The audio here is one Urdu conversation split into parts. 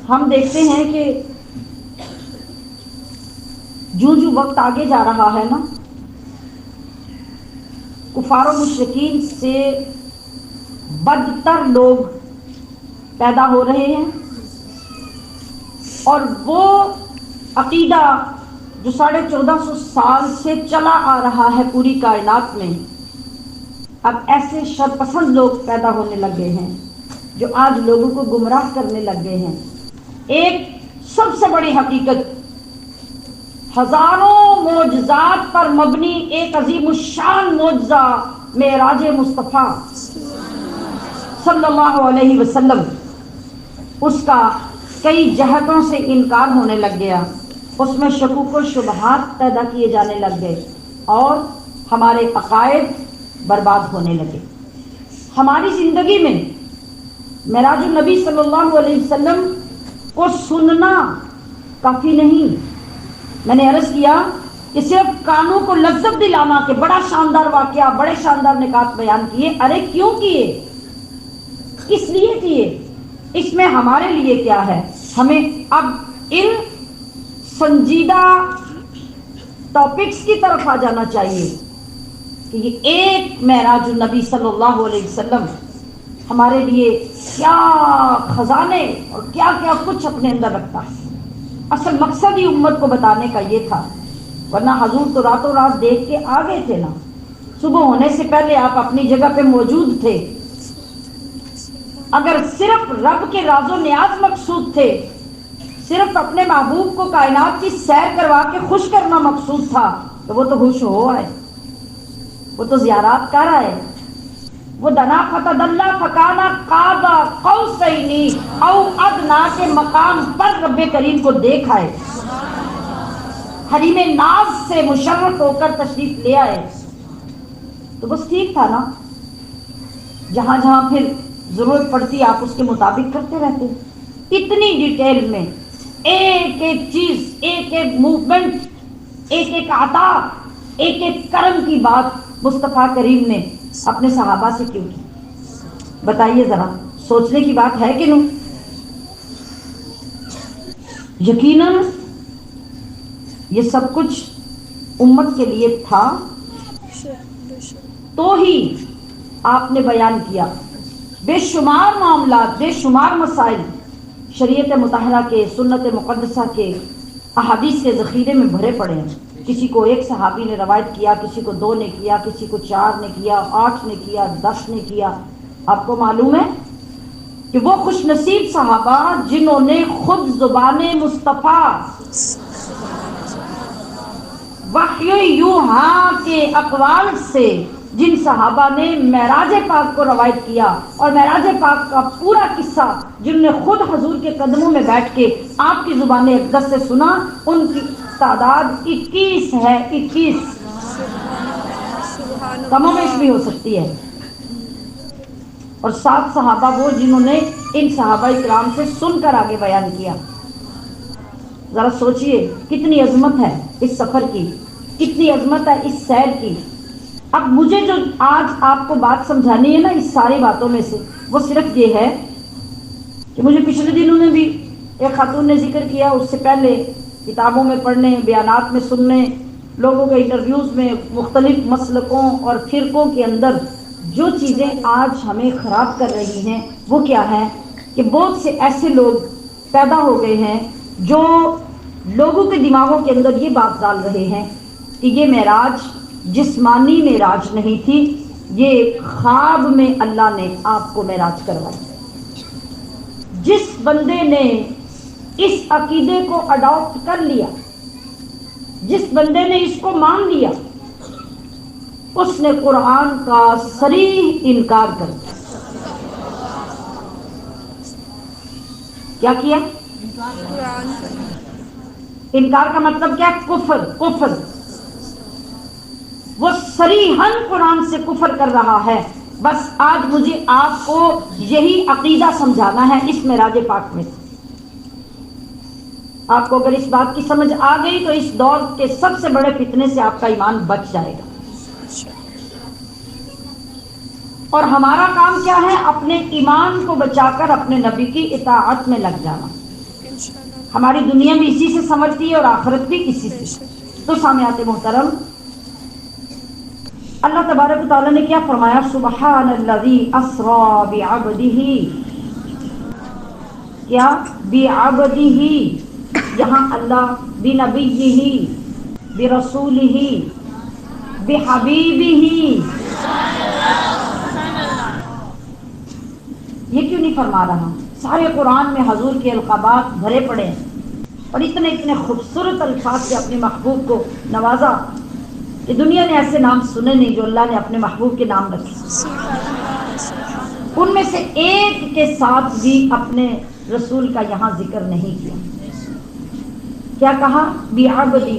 ہم دیکھتے ہیں کہ جو وقت آگے جا رہا ہے نا، کفار و مشرکین سے بدتر لوگ پیدا ہو رہے ہیں، اور وہ عقیدہ جو 1450 سال سے چلا آ رہا ہے پوری کائنات میں، اب ایسے شر پسند لوگ پیدا ہونے لگے ہیں جو آج لوگوں کو گمراہ کرنے لگے ہیں۔ ایک سب سے بڑی حقیقت، ہزاروں معجزات پر مبنی ایک عظیم الشان معجزہ معراج مصطفیٰ صلی اللہ علیہ وسلم، اس کا کئی جہتوں سے انکار ہونے لگ گیا، اس میں شکوک و شبہات پیدا کیے جانے لگ گئے اور ہمارے عقائد برباد ہونے لگے۔ ہماری زندگی میں معراج النبی صلی اللہ علیہ وسلم کو سننا کافی نہیں۔ میں نے عرض کیا کہ صرف کانوں کو لذت دلانا کہ بڑا شاندار واقعہ، بڑے شاندار نکات بیان کیے، ارے کیوں کیے، کس لیے کیے، اس میں ہمارے لیے کیا ہے؟ ہمیں اب ان سنجیدہ ٹاپکس کی طرف آ جانا چاہیے کہ یہ ایک معراج النبی صلی اللہ علیہ وسلم ہمارے لیے کیا خزانے اور کیا کیا کچھ اپنے اندر رکھتا ہے۔ اصل مقصد ہی امت کو بتانے کا یہ تھا، ورنہ حضور تو راتوں رات دیکھ کے آ گئے تھے نا، صبح ہونے سے پہلے آپ اپنی جگہ پہ موجود تھے۔ اگر صرف رب کے راز و نیاز مقصود تھے، صرف اپنے محبوب کو کائنات کی سیر کروا کے خوش کرنا مقصود تھا، تو وہ تو خوش ہو آئے، وہ تو زیارات کر آئے، وہ دنا فتدلا فکانا قاب قوسین او ادنا کے مقام پر رب کریم کو دیکھ آئے، حریم ناز سے مشرف ہو کر تشریف لے آئے، تو بس ٹھیک تھا نا۔ جہاں جہاں پھر ضرورت پڑتی آپ اس کے مطابق کرتے رہتے۔ اتنی ڈیٹیل میں ایک ایک چیز، ایک ایک موومنٹ، ایک ایک عطا، ایک ایک کرم کی بات مصطفیٰ کریم نے اپنے صحابہ سے کیوں کی؟ بتائیے ذرا، سوچنے کی بات ہے کہ نہیں؟ یقیناً یہ سب کچھ امت کے لیے تھا تو ہی آپ نے بیان کیا۔ بے شمار معاملات، بے شمار مسائل شریعت مطہرہ کے، سنت مقدسہ کے، احادیث کے ذخیرے میں بھرے پڑے ہیں۔ کسی کو ایک صحابی نے روایت کیا، کسی کو 2 نے کیا، کسی کو 4 نے کیا، 8 نے کیا، 10 نے کیا۔ آپ کو معلوم ہے کہ وہ خوش نصیب صحابہ جنہوں نے خود زبان مصطفیٰ وحی یوحا کے اقوال سے، جن صحابہ نے معراج پاک کو روایت کیا اور معراج پاک کا پورا قصہ جن نے خود حضور کے قدموں میں بیٹھ کے آپ کی زبان اقدس سے سنا، ان کی تعداد 21 ہے۔ 21 کم و بیش بھی ہو سکتی ہے۔ اور 7 صحابہ وہ جنہوں نے ان صحابہ کرام سے سن کر آگے بیان کیا۔ ذرا سوچئے کتنی عظمت ہے اس سفر کی، کتنی عظمت ہے اس سیر کی۔ اب مجھے جو آج آپ کو بات سمجھانی ہے نا اس ساری باتوں میں سے، وہ صرف یہ ہے کہ مجھے پچھلے دنوں میں بھی ایک خاتون نے ذکر کیا، اس سے پہلے کتابوں میں پڑھنے، بیانات میں سننے، لوگوں کے انٹرویوز میں، مختلف مسلکوں اور فرقوں کے اندر جو چیزیں آج ہمیں خراب کر رہی ہیں وہ کیا ہے کہ بہت سے ایسے لوگ پیدا ہو گئے ہیں جو لوگوں کے دماغوں کے اندر یہ بات ڈال رہے ہیں کہ یہ معراج جسمانی معراج نہیں تھی، یہ خواب میں اللہ نے آپ کو معراج کروائی۔ جس بندے نے اس عقیدے کو اڈاپٹ کر لیا، جس بندے نے اس کو مان لیا، اس نے قرآن کا صریح انکار کر دیا۔ کیا کیا؟ انکار کا مطلب کیا؟ کفر۔ کفر وہ صریحاً قرآن سے کفر کر رہا ہے۔ بس آج مجھے آپ کو یہی عقیدہ سمجھانا ہے اس معراج پاک میں۔ آپ کو اگر اس بات کی سمجھ آ گئی تو اس دور کے سب سے بڑے فتنے سے آپ کا ایمان بچ جائے گا۔ اور ہمارا کام کیا ہے؟ اپنے ایمان کو بچا کر اپنے نبی کی اطاعت میں لگ جانا۔ ہماری دنیا بھی اسی سے سمجھتی ہے اور آخرت بھی اسی سے. تو سامعات محترم، اللہ تبارک و تعالیٰ نے کیا فرمایا؟ سبحان الذی اسری بعبدہ. کیا؟ بعبدہ. یہاں اللہ بنبیہ، برسولہ، بحبیبہ. یہ کیوں نہیں فرما رہا؟ سارے قرآن میں حضور کے القابات بھرے پڑے ہیں اور اتنے اتنے خوبصورت الفاظ سے اپنے محبوب کو نوازا کہ دنیا نے ایسے نام سنے نہیں جو اللہ نے اپنے محبوب کے نام رکھے. ان میں سے ایک کے ساتھ بھی اپنے رسول کا یہاں ذکر نہیں کیا. کیا کہا؟ بعبدہ.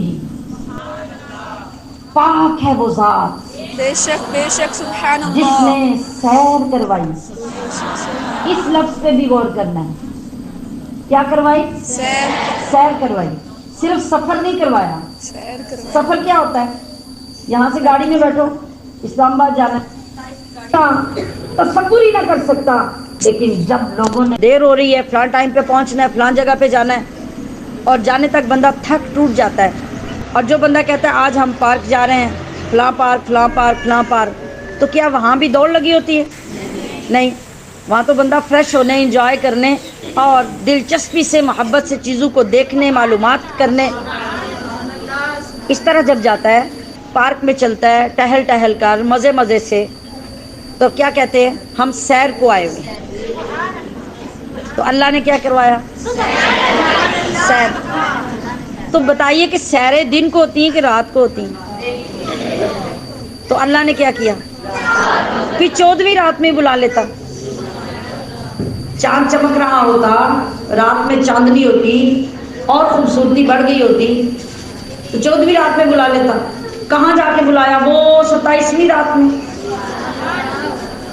پاک ہے وہ ذات، بے شک سبحان اللہ، جس نے سیر کروائی. اس لفظ پہ بھی غور کرنا ہے. کیا کروائی؟ سیر کروائی. صرف سفر نہیں کروایا. سفر کیا ہوتا ہے؟ یہاں سے گاڑی میں بیٹھو، اسلام آباد جانا ہے، تصور ہی نہ کر سکتا. لیکن جب لوگوں نے دیر ہو رہی ہے، فلاں ٹائم پہ پہنچنا ہے، فلاں جگہ پہ جانا ہے، اور جانے تک بندہ تھک ٹوٹ جاتا ہے، اور جو بندہ کہتا ہے آج ہم پارک جا رہے ہیں، فلاں پارک فلاں پارک فلاں پارک، تو کیا وہاں بھی دوڑ لگی ہوتی ہے؟ نہیں. وہاں تو بندہ فریش ہونے، انجوائے کرنے اور دلچسپی سے، محبت سے چیزوں کو دیکھنے، معلومات کرنے. اس طرح جب جاتا ہے، پارک میں چلتا ہے، ٹہل ٹہل کر مزے مزے سے، تو کیا کہتے ہیں؟ ہم سیر کو آئے ہوئے. تو اللہ نے کیا کروایا؟ سیر. تو بتائیے کہ سیریں دن کو ہوتی ہیں کہ رات کو ہوتی ہیں؟ تو اللہ نے کیا کیا؟ کہ 14ویں رات میں بلا لیتا. چاند چمک رہا ہوتا، رات میں چاندنی ہوتی اور خوبصورتی بڑھ گئی ہوتی، تو 14ویں رات میں بلا لیتا. کہاں جا کے بلایا؟ وہ 27ویں رات میں،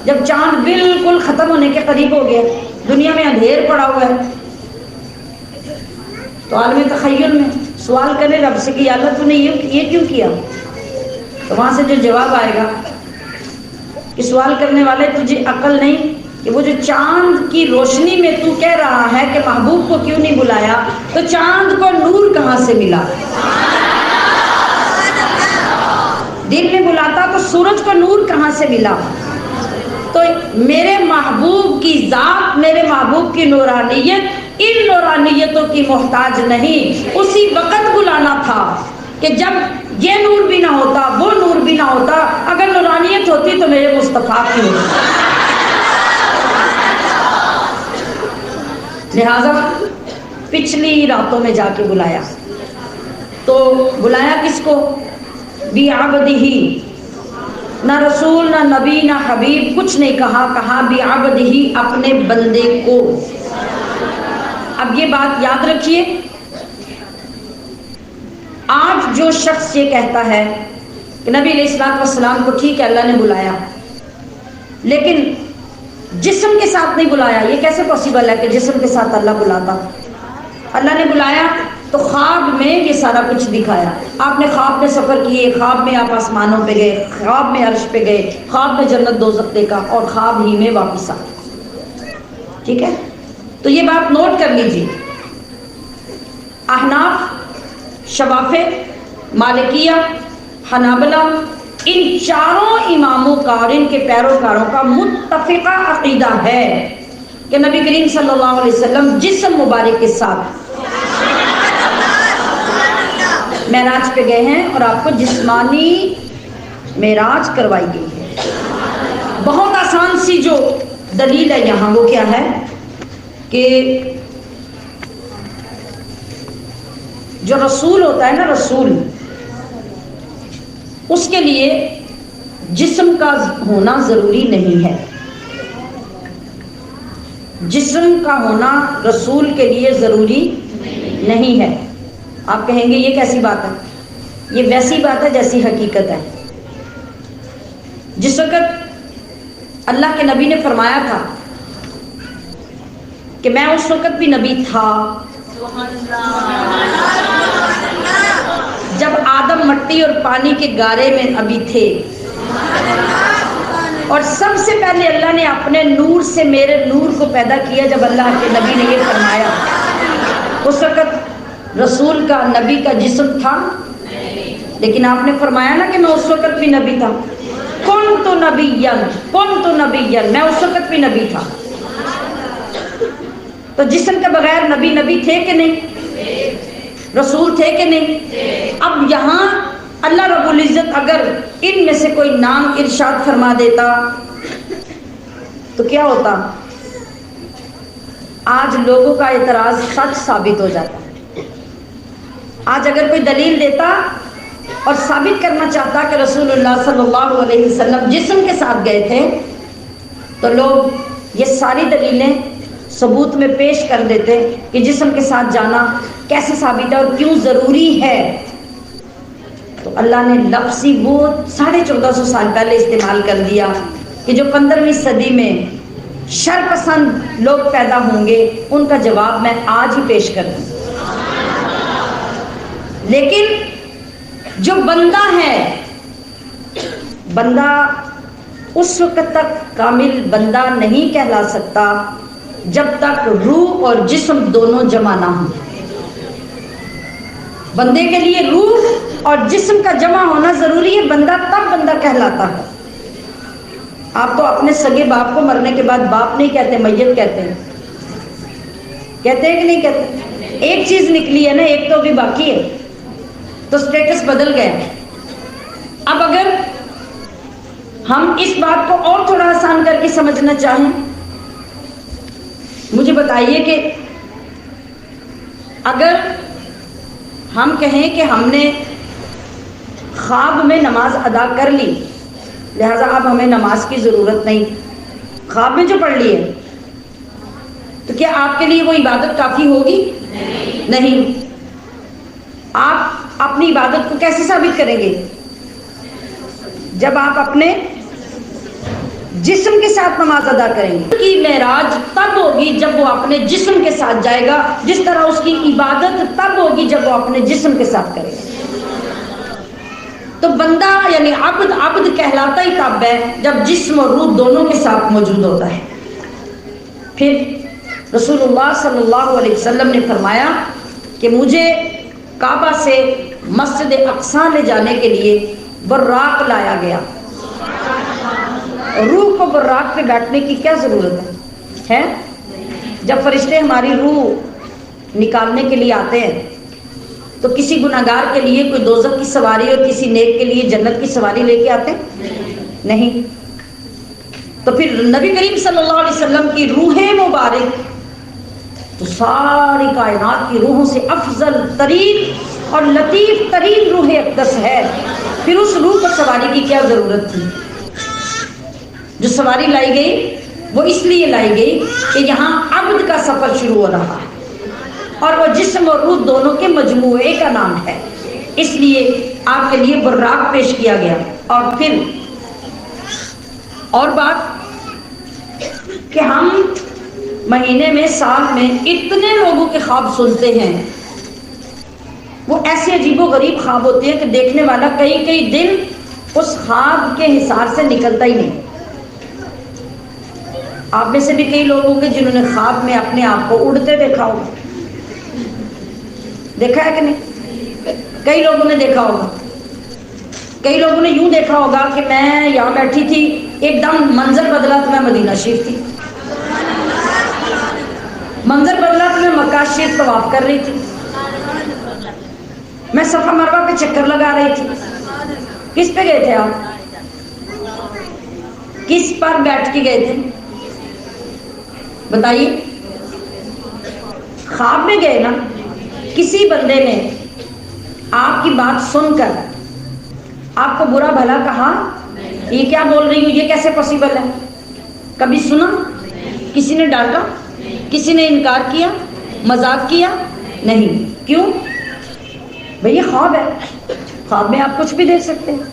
جب چاند بالکل ختم ہونے کے قریب ہو گیا، دنیا میں اندھیر پڑا ہوا ہے. تو عالم تخیل میں سوال کرے رب سے کہ اللہ تو نے یہ کیوں کیا؟ تو وہاں سے جو جواب آئے گا کہ سوال کرنے والے، تجھے عقل نہیں کہ وہ جو چاند کی روشنی میں تو کہہ رہا ہے کہ محبوب کو کیوں نہیں بلایا، تو چاند کو نور کہاں سے ملا؟ دن میں بلاتا تو سورج کو نور کہاں سے ملا؟ تو میرے محبوب کی ذات، میرے محبوب کی نورانیت ان نورانیتوں کی محتاج نہیں. اسی وقت بلانا تھا کہ جب یہ نور بھی نہ ہوتا، وہ نور بھی نہ ہوتا. اگر نورانیت ہوتی تو میرے مصطفیٰ کی ہوتی. لہذا پچھلی راتوں میں جا کے بلایا. تو بلایا کس کو؟ بعبدہ. نہ رسول، نہ نبی، نہ حبیب، کچھ نہیں کہا. کہا بعبدہ، اپنے بندے کو. اب یہ بات یاد رکھیے، آج جو شخص یہ کہتا ہے کہ نبی علیہ الصلوۃ والسلام کو ٹھیک ہے اللہ نے بلایا، لیکن جسم کے ساتھ نہیں بلایا، یہ کیسے پاسبل ہے کہ جسم کے ساتھ اللہ بلاتا؟ اللہ نے بلایا تو خواب میں یہ سارا کچھ دکھایا. آپ نے خواب میں سفر کیے، خواب میں آپ آسمانوں پہ گئے، خواب میں عرش پہ گئے، خواب میں جنت دوزخ دیکھا، اور خواب ہی میں واپس آ. ٹھیک ہے، تو یہ بات نوٹ کر لیجیے. احناف، شوافع، مالکیہ، حنابلہ، ان چاروں اماموں کا اور ان کے پیروکاروں کا متفقہ عقیدہ ہے کہ نبی کریم صلی اللہ علیہ وسلم جسم مبارک کے ساتھ معراج پہ گئے ہیں اور آپ کو جسمانی معراج کروائی گئی ہے. بہت آسان سی جو دلیل ہے یہاں وہ کیا ہے کہ جو رسول ہوتا ہے نا، رسول، اس کے لیے جسم کا ہونا ضروری نہیں ہے. جسم کا ہونا رسول کے لیے ضروری نہیں ہے. آپ کہیں گے یہ کیسی بات ہے؟ یہ ویسی بات ہے جیسی حقیقت ہے. جس وقت اللہ کے نبی نے فرمایا تھا کہ میں اس وقت بھی نبی تھا جب آدم مٹی اور پانی کے گارے میں ابھی تھے، اور سب سے پہلے اللہ نے اپنے نور سے میرے نور کو پیدا کیا. جب اللہ کے نبی نے یہ فرمایا اس وقت رسول کا نبی کا جسم تھا، لیکن آپ نے فرمایا نا کہ میں اس وقت بھی نبی تھا، کنت نبیًا، میں اس وقت بھی نبی تھا۔ تو جسم کے بغیر نبی تھے کہ نہیں؟ رسول تھے کہ نہیں؟ اب یہاں اللہ رب العزت اگر ان میں سے کوئی نام ارشاد فرما دیتا تو کیا ہوتا؟ آج لوگوں کا اعتراض سچ ثابت ہو جاتا۔ آج اگر کوئی دلیل دیتا اور ثابت کرنا چاہتا کہ رسول اللہ صلی اللہ علیہ وسلم جسم کے ساتھ گئے تھے، تو لوگ یہ ساری دلیلیں ثبوت میں پیش کر دیتے کہ جسم کے ساتھ جانا کیسے ثابت ہے اور کیوں ضروری ہے۔ تو اللہ نے لفظ ہی وہ 1450 سال پہلے استعمال کر دیا کہ جو 15ویں صدی میں شر پسند لوگ پیدا ہوں گے ان کا جواب میں آج ہی پیش کر دوں۔ لیکن جو بندہ ہے، بندہ اس وقت تک کامل بندہ نہیں کہلا سکتا جب تک روح اور جسم دونوں جمع نہ ہوں۔ بندے کے لیے روح اور جسم کا جمع ہونا ضروری ہے، بندہ تب بندہ کہلاتا ہے۔ آپ تو اپنے سگے باپ کو مرنے کے بعد باپ نہیں کہتے، میت کہتے ہیں، کہتے ہیں کہ نہیں کہتے؟ ایک چیز نکلی ہے نا، ایک تو ابھی باقی ہے، تو سٹیٹس بدل گیا۔ اب اگر ہم اس بات کو اور تھوڑا آسان کر کے سمجھنا چاہیں، مجھے بتائیے کہ اگر ہم کہیں کہ ہم نے خواب میں نماز ادا کر لی، لہذا اب ہمیں نماز کی ضرورت نہیں، خواب میں جو پڑھ لی ہے، تو کیا آپ کے لیے وہ عبادت کافی ہوگی؟ نہیں۔ آپ اپنی عبادت کو کیسے ثابت کریں گے؟ جب آپ اپنے جسم کے ساتھ نماز ادا کریں گے۔ کی معراج تب ہوگی جب وہ اپنے جسم کے ساتھ جائے گا، جس طرح اس کی عبادت تب ہوگی جب وہ اپنے جسم کے ساتھ کرے گا۔ تو بندہ یعنی عبد کہلاتا ہی تب ہے جب جسم اور روح دونوں کے ساتھ موجود ہوتا ہے۔ پھر رسول اللہ صلی اللہ علیہ وسلم نے فرمایا کہ مجھے کعبہ سے مسجد اقصی لے جانے کے لیے براق لایا گیا۔ روح کو براق پہ بیٹھنے کی کیا ضرورت ہے؟ جب فرشتے ہماری روح نکالنے کے لیے آتے ہیں تو کسی گناہگار کے لیے کوئی دوزخ کی سواری اور کسی نیک کے لیے جنت کی سواری لے کے آتے ہیں؟ نہیں۔ تو پھر نبی کریم صلی اللہ علیہ وسلم کی روح مبارک تو ساری کائنات کی روحوں سے افضل ترین اور لطیف ترین روح اقدس ہے، پھر اس روح پر سواری کی کیا ضرورت تھی؟ جو سواری لائی گئی وہ اس لیے لائی گئی کہ یہاں عبد کا سفر شروع ہو رہا ہے اور وہ جسم اور روح دونوں کے مجموعے کا نام ہے، اس لیے آپ کے لیے براق پیش کیا گیا۔ اور پھر اور بات کہ ہم مہینے میں سال میں اتنے لوگوں کے خواب سنتے ہیں، وہ ایسے عجیب و غریب خواب ہوتے ہیں کہ دیکھنے والا کئی دن اس خواب کے حصار سے نکلتا ہی نہیں۔ آپ میں سے بھی کئی لوگ ہوں گے جنہوں نے خواب میں اپنے آپ کو اڑتے دیکھا ہوگا، دیکھا ہے کہ نہیں؟ کئی لوگوں نے دیکھا ہوگا، کئی لوگوں نے یوں دیکھا ہوگا کہ میں یہاں بیٹھی تھی، ایک دم منظر بدلا تو میں مدینہ شریف تھی، منظر بدلا تو میں مکہ شریف طواف کر رہی تھی، میں صفا مروہ پہ چکر لگا رہی تھی۔ کس پہ گئے تھے آپ؟ کس پر بیٹھ کے گئے تھے؟ بتائیے۔ خواب میں گئے نا، کسی بندے نے آپ کی بات سن کر آپ کو برا بھلا کہا، یہ کیا بول رہی ہوں، یہ کیسے پاسبل ہے؟ کبھی سنا؟ کسی نے ڈانٹا؟ کسی نے انکار کیا، مذاق کیا؟ نہیں۔ کیوں؟ بھئی یہ خواب ہے، خواب میں آپ کچھ بھی دیکھ سکتے ہیں،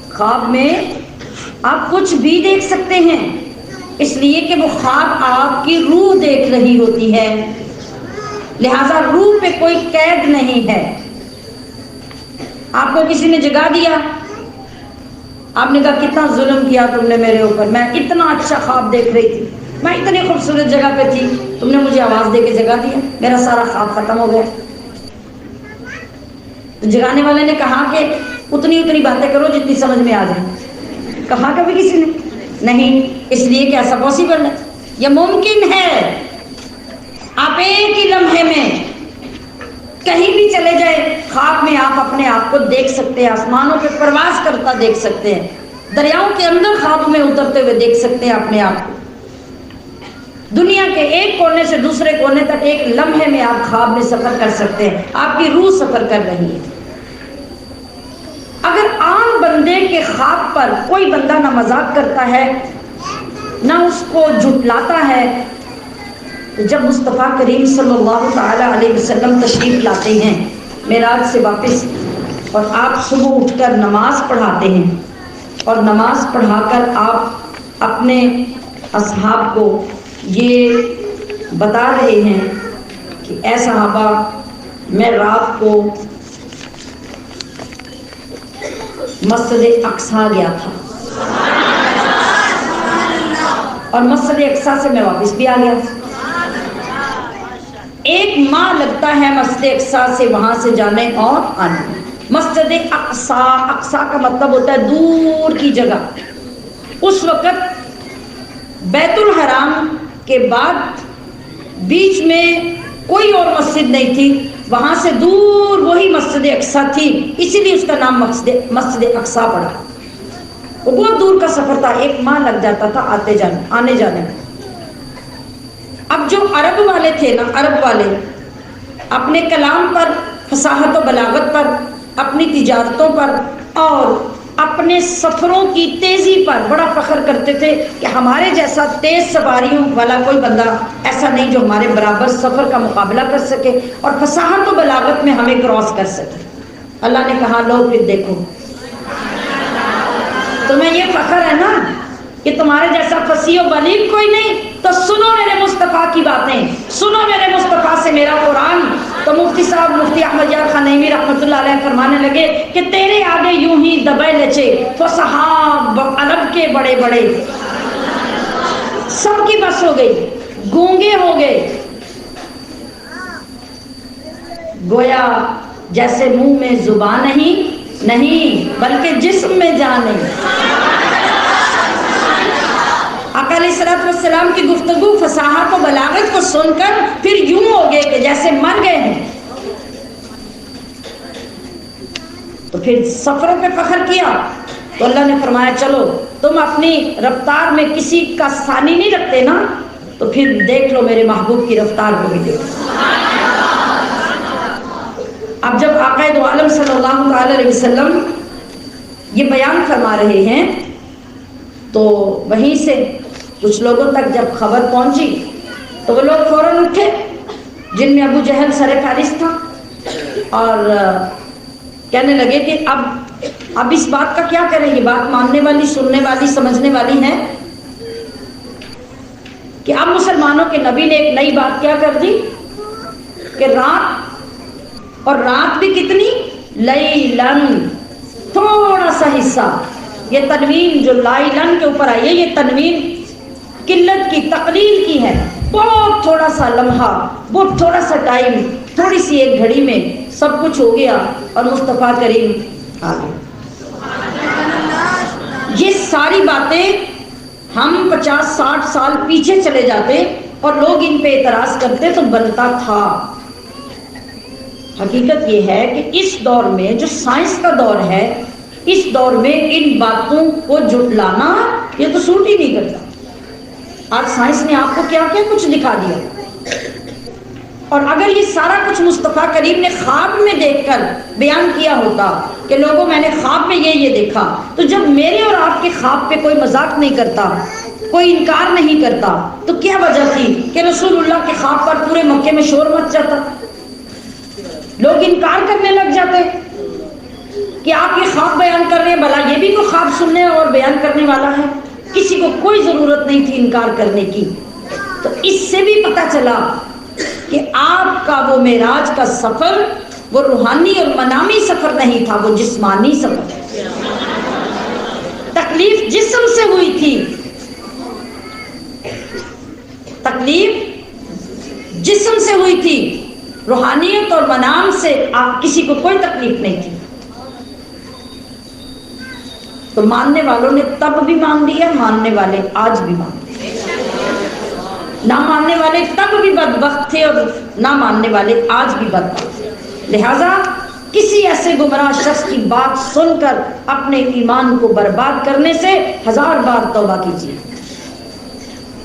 خواب میں آپ کچھ بھی دیکھ سکتے ہیں، اس لیے کہ وہ خواب آپ کی روح دیکھ رہی ہوتی ہے، لہذا روح پہ کوئی قید نہیں ہے۔ آپ کو کسی نے جگا دیا، آپ نے کہا کتنا ظلم کیا تم نے میرے اوپر، میں اتنا اچھا خواب دیکھ رہی تھی، میں اتنی خوبصورت جگہ پہ تھی، تم نے مجھے آواز دے کے جگا دیا، میرا سارا خواب ختم ہو گیا۔ تو جگانے والے نے کہا کہ اتنی باتیں کرو جتنی سمجھ میں آ جائے۔ کہا کبھی کسی نے نہیں، اس لیے کہ ایسا پاسبل ہے، یہ ممکن ہے۔ آپ ایک ہی لمحے میں کہیں بھی چلے جائے، خواب میں آپ اپنے آپ کو دیکھ سکتے ہیں، آسمانوں پہ پرواز کرتا دیکھ سکتے ہیں، دریاؤں کے اندر خواب میں اترتے ہوئے دیکھ سکتے ہیں اپنے آپ کو۔ دنیا کے ایک کونے سے دوسرے کونے تک ایک لمحے میں آپ خواب میں سفر کر سکتے ہیں، آپ کی روح سفر کر رہی ہے۔ اگر عام بندے کے خواب پر کوئی بندہ نہ مذاق کرتا ہے نہ اس کو جھٹلاتا ہے، تو جب مصطفیٰ کریم صلی اللہ تعالی علیہ وسلم تشریف لاتے ہیں معراج سے واپس، اور آپ صبح اٹھ کر نماز پڑھاتے ہیں، اور نماز پڑھا کر آپ اپنے اصحاب کو یہ بتا رہے ہیں کہ اے صحابہ، میں رات کو مسجد اقصیٰ گیا تھا اور مسجد اقصیٰ سے میں واپس بھی آ گیا۔ 1 ماہ لگتا ہے مسجد اقصیٰ سے وہاں سے جانے اور آنے میں۔ مسجد اقصیٰ، اقصیٰ کا مطلب ہوتا ہے دور کی جگہ۔ اس وقت بیت الحرام کے بعد بیچ میں کوئی اور مسجد نہیں تھی، وہاں سے دور وہی مسجد اقصیٰ تھی، اسی لیے اس کا نام مسجد اقصیٰ پڑا۔ وہ بہت دور کا سفر تھا، 1 ماہ لگ جاتا تھا آنے جانے میں۔ اب جو عرب والے تھے نا، عرب والے اپنے کلام پر، فصاحت و بلاغت پر، اپنی تجارتوں پر اور اپنے سفروں کی تیزی پر بڑا فخر کرتے تھے کہ ہمارے جیسا تیز سواریوں والا کوئی بندہ ایسا نہیں جو ہمارے برابر سفر کا مقابلہ کر سکے اور فصاحت و بلاغت میں ہمیں کراس کر سکے۔ اللہ نے کہا لو پھر دیکھو، تمہیں یہ فخر ہے نا کہ تمہارے جیسا فصیح و بلیغ کوئی نہیں، تو سنو میرے مصطفیٰ کی باتیں، سنو میرے مصطفیٰ سے میرا قرآن۔ تو مفتی صاحب مفتی احمد یار خان نعیمی رحمۃ اللہ علیہ فرمانے لگے کہ تیرے آگے یوں ہی دبے لچے فصحاب عرب کے بڑے بڑے، سب کی بس ہو گئی، گونگے ہو گئے، گویا جیسے منہ میں زبان نہیں بلکہ جسم میں جان نہیں۔ آقا علیہ الصلوۃ والسلام کی گفتگو فصاحت و بلاغت کو سن کر پھر یوں ہو گئے کہ جیسے مر گئے ہیں۔ تو پھر سفروں پہ فخر کیا تو اللہ نے فرمایا چلو تم اپنی رفتار میں کسی کا ثانی نہیں رکھتے نا، تو پھر دیکھ لو میرے محبوب کی رفتار کو بھی دیکھو۔ اب جب آقا دو عالم صلی اللہ علیہ وسلم یہ بیان فرما رہے ہیں تو وہیں سے کچھ لوگوں تک جب خبر پہنچی تو وہ لوگ فوراً اٹھے، جن میں ابو جہل سر فہرست تھا، اور کہنے لگے کہ اب اس بات کا کیا کریں، یہ بات ماننے والی، سننے والی، سمجھنے والی ہے کہ اب مسلمانوں کے نبی نے ایک نئی بات کیا کر دی کہ رات، اور رات بھی کتنی، لیلن، تھوڑا سا حصہ۔ یہ تنوین جو لائلن کے اوپر آئی ہے، یہ تنوین قلت کی، تقلیل کی ہے، بہت تھوڑا سا لمحہ، بہت تھوڑا سا ٹائم، تھوڑی سی ایک گھڑی میں سب کچھ ہو گیا اور مصطفیٰ کریم آ گئے۔ یہ ساری باتیں ہم 50-60 سال پیچھے چلے جاتے اور لوگ ان پہ اعتراض کرتے تو بنتا تھا۔ حقیقت یہ ہے کہ اس دور میں جو سائنس کا دور ہے، اس دور میں ان باتوں کو جھٹلانا یہ تو سوٹ ہی نہیں کرتا۔ آج سائنس نے آپ کو کیا کیا کچھ دکھا دیا، اور اگر یہ سارا کچھ مصطفیٰ کریم نے خواب میں دیکھ کر بیان کیا ہوتا کہ لوگوں میں نے خواب میں یہ دیکھا، تو جب میرے اور آپ کے خواب پہ کوئی مذاق نہیں کرتا، کوئی انکار نہیں کرتا، تو کیا وجہ تھی کہ رسول اللہ کے خواب پر پورے مکے میں شور مچ جاتا، لوگ انکار کرنے لگ جاتے کہ آپ یہ خواب بیان کر رہے ہیں، بھلا یہ بھی کوئی خواب سننے اور بیان کرنے والا ہے؟ کسی کو کوئی ضرورت نہیں تھی انکار کرنے کی۔ تو اس سے بھی پتہ چلا کہ آپ کا وہ معراج کا سفر وہ روحانی اور منامی سفر نہیں تھا، وہ جسمانی سفر، تکلیف جسم سے ہوئی تھی، تکلیف جسم سے ہوئی تھی، روحانیت اور منام سے کسی کو کوئی تکلیف نہیں تھی. تو ماننے والوں نے تب بھی مان لیا، ماننے والے آج بھی مان لیا. نہ ماننے والے تب بھی بدبخت تھے اور نہ ماننے والے آج بھی بدبخت تھے. لہذا کسی ایسے گمراہ شخص کی بات سن کر اپنے ایمان کو برباد کرنے سے 1000 بار توبہ کیجیے.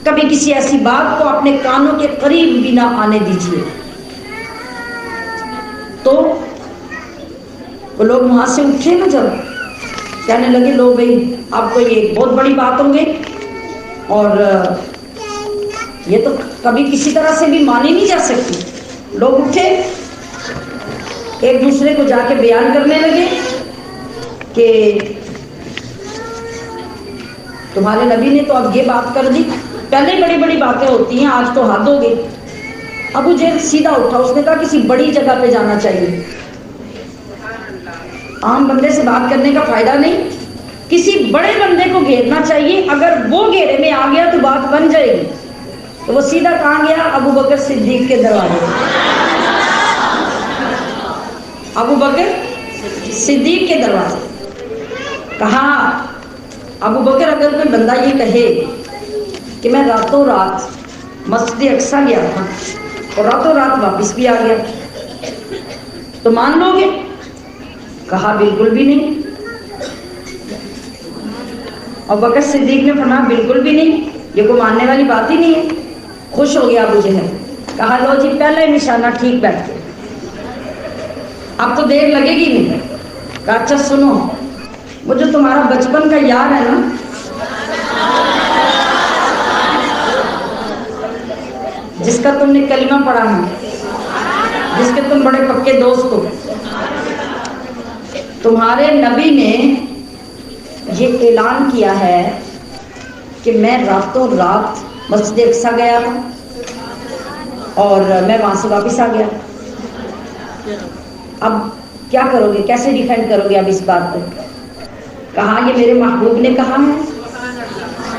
کبھی کسی ایسی بات کو اپنے کانوں کے قریب بھی نہ آنے دیجیے. تو وہ لوگ وہاں سے اٹھے نا، جب کہنے لگے لوگ بھائی آپ کو یہ بہت بڑی بات ہو گئی اور یہ تو کبھی کسی طرح سے بھی مانی نہیں جا سکتی. لوگ اٹھے، ایک دوسرے کو جا کے بیان کرنے لگے کہ تمہارے نبی نے تو اب یہ بات کر دی، پہلے بڑی بڑی باتیں ہوتی ہیں، آج تو حد ہو گئی. ابو جہل سیدھا اٹھا، اس نے کہا کسی بڑی جگہ پہ جانا چاہیے، عام بندے سے بات کرنے کا فائدہ نہیں، کسی بڑے بندے کو گھیرنا چاہیے، اگر وہ گھیرے میں آ گیا تو بات بن جائے گی. تو وہ سیدھا کہاں گیا؟ ابو بکر صدیق کے دروازے. ابو بکر صدیق کے دروازے. کہا ابو بکر اگر کوئی بندہ یہ کہے کہ میں راتوں رات مسجد اقصیٰ گیا تھا اور راتوں رات واپس بھی آ گیا تو مان لو گے؟ کہا بالکل بھی نہیں. اور بکر صدیق نے فرمایا بالکل بھی نہیں، یہ کوئی ماننے والی بات ہی نہیں ہے. خوش ہو گیا ابو جہل. کہا لو جی پہلا ہی نشانہ ٹھیک بیٹھ گیا، اب تو دیر لگے گی نہیں. کہا اچھا سنو، وہ جو تمہارا بچپن کا یار ہے نا، جس کا تم نے کلمہ پڑھا ہے، جس کے تم بڑے پکے دوست ہو، تمہارے نبی نے یہ اعلان کیا ہے کہ میں راتوں رات مسجد اقصیٰ گیا تھا اور میں وہاں سے واپس آ گیا. اب کیا کرو گے؟ کیسے ڈیفینڈ کرو گے اب اس بات کو؟ کہا یہ میرے محبوب نے کہا ہے،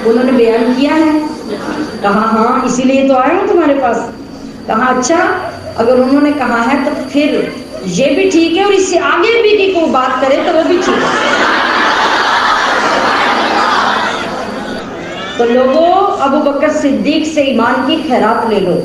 انہوں نے بیان کیا ہے. کہا ہاں اسی لیے تو آئے ہوں تمہارے پاس. کہا اچھا اگر انہوں نے کہا ہے تو پھر یہ بھی ٹھیک ہے اور اس سے آگے بھی کی کوئی بات کرے تو وہ بھی ٹھیک ہے. تو لوگوں ابو بکر صدیق سے ایمان کی خیرات لے لو.